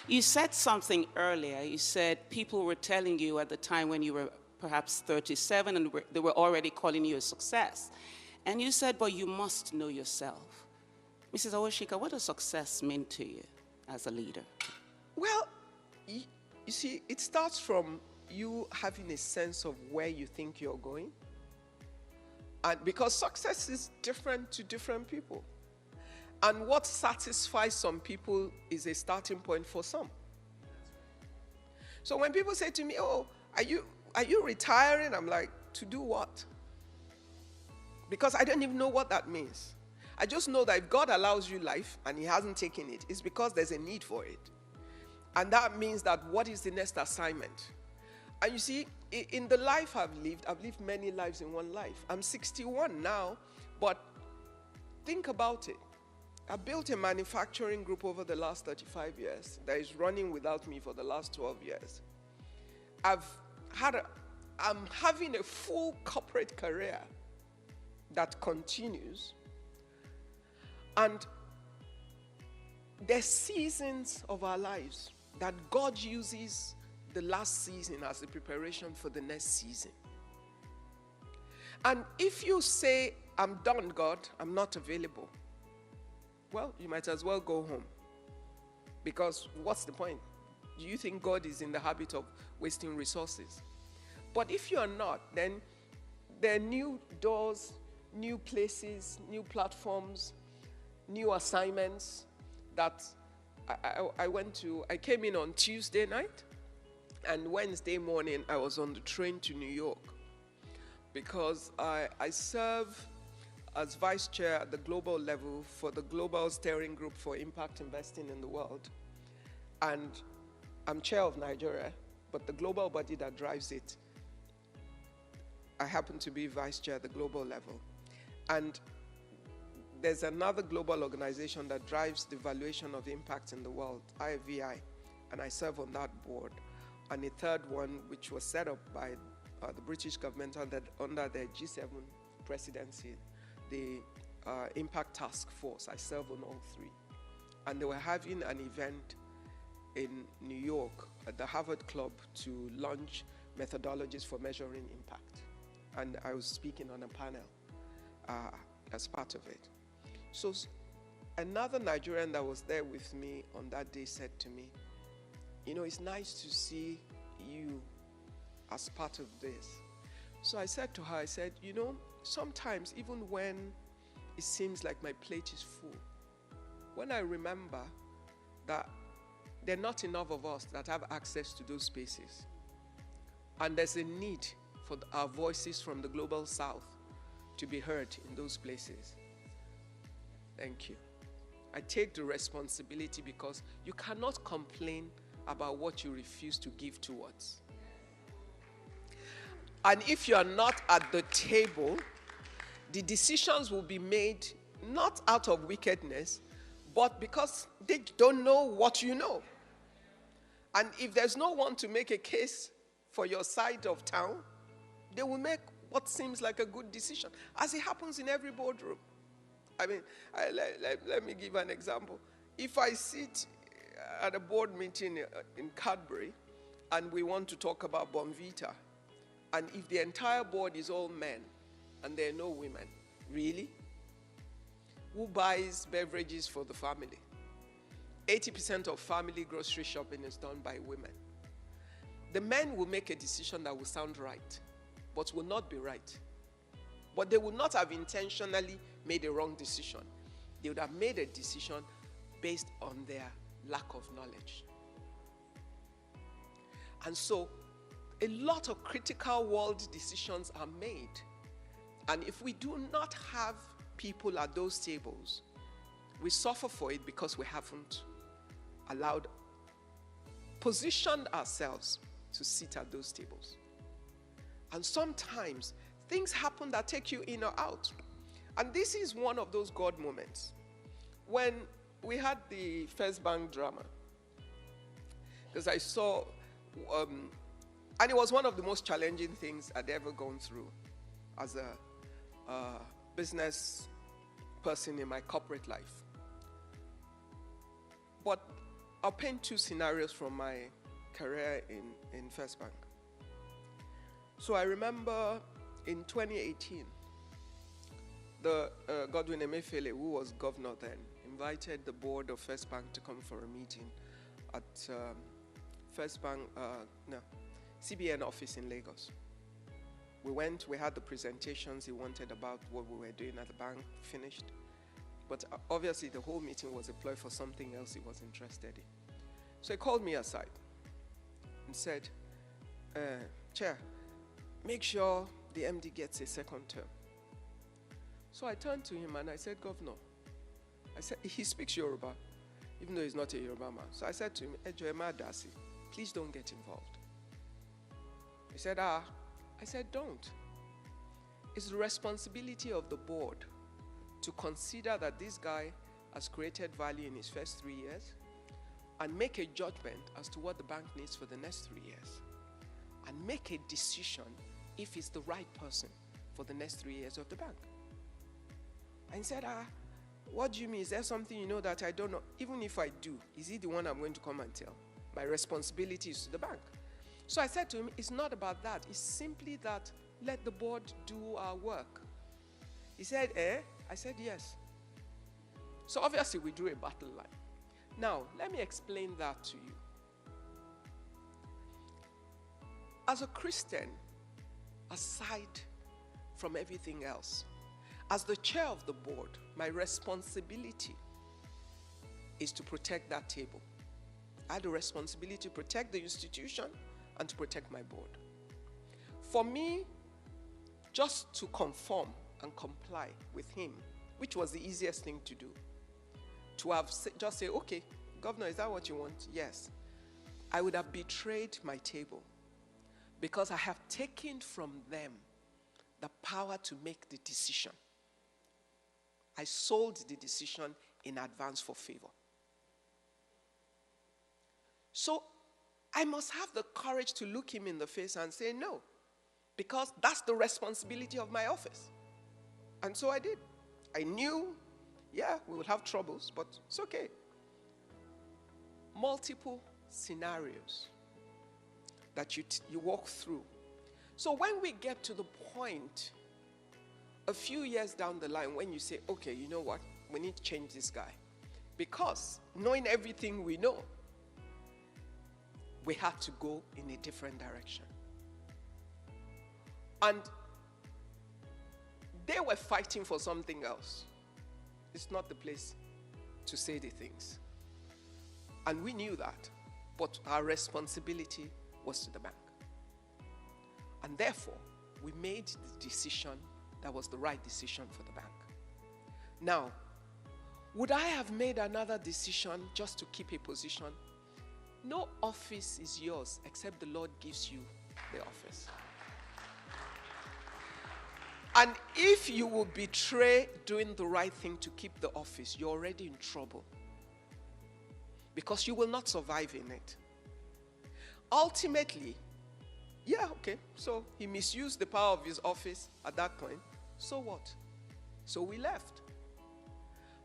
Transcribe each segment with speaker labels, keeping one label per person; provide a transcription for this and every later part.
Speaker 1: You said something earlier. You said people were telling you at the time when you were perhaps 37 and they were already calling you a success. And you said, but you must know yourself. Mrs. Owoshika, what does success mean to you as a leader?
Speaker 2: Well, you see, it starts from you having a sense of where you think you're going. And because success is different to different people. And what satisfies some people is a starting point for some. So when people say to me, oh, are you retiring? I'm like, to do what? Because I don't even know what that means. I just know that if God allows you life and he hasn't taken it, it's because there's a need for it. And that means that what is the next assignment? And you see, in the life I've lived many lives in one life. I'm 61 now, but think about it. I built a manufacturing group over the last 35 years that is running without me for the last 12 years. I'm having a full corporate career that continues. And there's seasons of our lives that God uses the last season as the preparation for the next season. And if you say, I'm done, God, I'm not available, well, you might as well go home. Because what's the point? Do you think God is in the habit of wasting resources? But if you are not, then there are new doors, new places, new platforms, new assignments that I came in on Tuesday night, and Wednesday morning I was on the train to New York because I serve as vice chair at the global level for the Global Steering Group for Impact Investing in the World. And I'm chair of Nigeria, but the global body that drives it, I happen to be vice chair at the global level. And there's another global organization that drives the valuation of impact in the world, IVI, and I serve on that board. And a third one, which was set up by the British government under the G7 presidency, the Impact Task Force. I serve on all three. And they were having an event in New York at the Harvard Club to launch methodologies for measuring impact. And I was speaking on a panel as part of it. So another Nigerian that was there with me on that day said to me, you know, it's nice to see you as part of this. So I said to her, I said, you know, sometimes even when it seems like my plate is full, when I remember that there are not enough of us that have access to those spaces, and there's a need for our voices from the global south to be heard in those places. Thank you. I take the responsibility because you cannot complain about what you refuse to give towards. And if you are not at the table, the decisions will be made not out of wickedness, but because they don't know what you know. And if there's no one to make a case for your side of town, they will make what seems like a good decision, as it happens in every boardroom. I mean, let me give an example. If I sit at a board meeting in Cadbury and we want to talk about Bonvita, and if the entire board is all men and there are no women, really? Who buys beverages for the family? 80% of family grocery shopping is done by women. The men will make a decision that will sound right, but will not be right. But they would not have intentionally made a wrong decision. They would have made a decision based on their lack of knowledge. And so, a lot of critical world decisions are made. And if we do not have people at those tables, we suffer for it because we haven't positioned ourselves to sit at those tables. And sometimes things happen that take you in or out. And this is one of those God moments. When we had the First Bank drama, because I saw, and it was one of the most challenging things I'd ever gone through as a business person in my corporate life. But I'll paint two scenarios from my career in First Bank. So I remember in 2018, the Godwin Emefiele, who was governor then, invited the board of First Bank to come for a meeting at First Bank, CBN office in Lagos. We went, we had the presentations he wanted about what we were doing at the bank, finished. But obviously the whole meeting was a ploy for something else he was interested in. So he called me aside and said, Chair, make sure the MD gets a second term. So I turned to him and I said, Governor, I said, he speaks Yoruba, even though he's not a Yoruba man. So I said to him, Ejoema Dasi, please don't get involved. He said, I said, don't. It's the responsibility of the board to consider that this guy has created value in his first 3 years and make a judgment as to what the bank needs for the next 3 years and make a decision if he's the right person for the next 3 years of the bank. And he said, what do you mean? Is there something you know that I don't know? Even if I do, is he the one I'm going to come and tell? My responsibility is to the bank. So I said to him, it's not about that. It's simply that let the board do our work. He said, I said, yes. So obviously we drew a battle line. Now, let me explain that to you. As a Christian, aside from everything else, as the chair of the board, my responsibility is to protect that table. I had a responsibility to protect the institution and to protect my board. For me, just to conform and comply with him, which was the easiest thing to do, to have just say, okay, Governor, is that what you want? Yes. I would have betrayed my table because I have taken from them the power to make the decision. I sold the decision in advance for favor. So I must have the courage to look him in the face and say no, because that's the responsibility of my office. And so I did. I knew, yeah, we will have troubles, but it's okay. Multiple scenarios that you walk through. So when we get to the point a few years down the line when you say, okay, you know what, we need to change this guy. Because knowing everything we know, we had to go in a different direction. And they were fighting for something else. It's not the place to say the things. And we knew that, but our responsibility was to the bank. And therefore, we made the decision that was the right decision for the bank. Now, would I have made another decision just to keep a position? No office is yours except the Lord gives you the office. And if you will betray doing the right thing to keep the office, you're already in trouble. Because you will not survive in it. Ultimately, yeah, okay, so he misused the power of his office at that point. So what? So we left.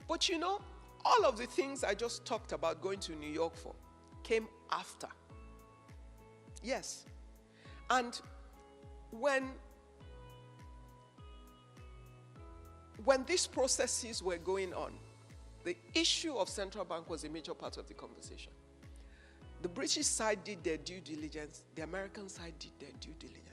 Speaker 2: But you know, all of the things I just talked about going to New York for came after. Yes. And when these processes were going on, the issue of central bank was a major part of the conversation. The British side did their due diligence. The American side did their due diligence.